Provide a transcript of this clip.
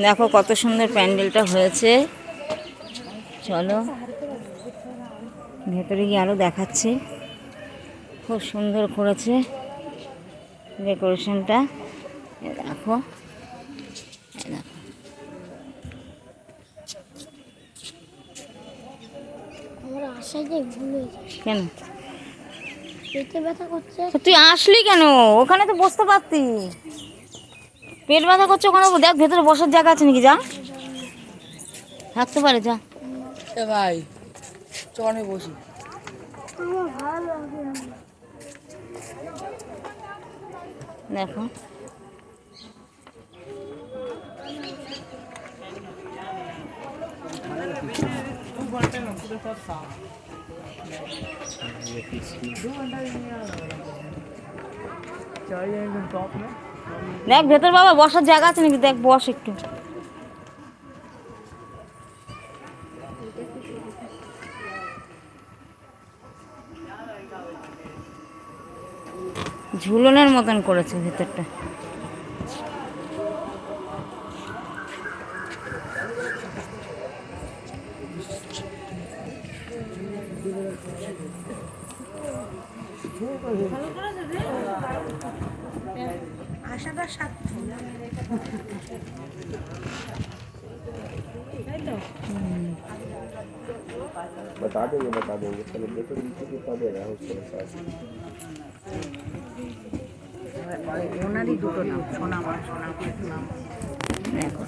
দেখো কত সুন্দর প্যান্ডেলটা হয়েছে। চলো ভেতরে গিয়ে আরো দেখাচ্ছি। খুব সুন্দর করেছে ডেকোরেশনটা। দেখো কেন পেটে ব্যথা করছে? তুই আসলি কেন? ওখানে তো বসতে পারতি। পেট ব্যথা করছে ওখানে, দেখ ভেতরে বসার জায়গা আছে নাকি, যা থাকতে পারে, যা ভাই চনে বসি। আমার ভালো লাগে না। দেখো দেখ ভেতর বাবা বসার জায়গা আছে নাকি, দেখ বস একটু। ঝুলনের মতন করেছে ভেতরটা। আশাটা সার্থক। बता देंगे चलो देखो नीचे कितना दे रहा है उसके साथ। ওনারই দুটো নাম, সোনা মা, সোনা নাম। দেখো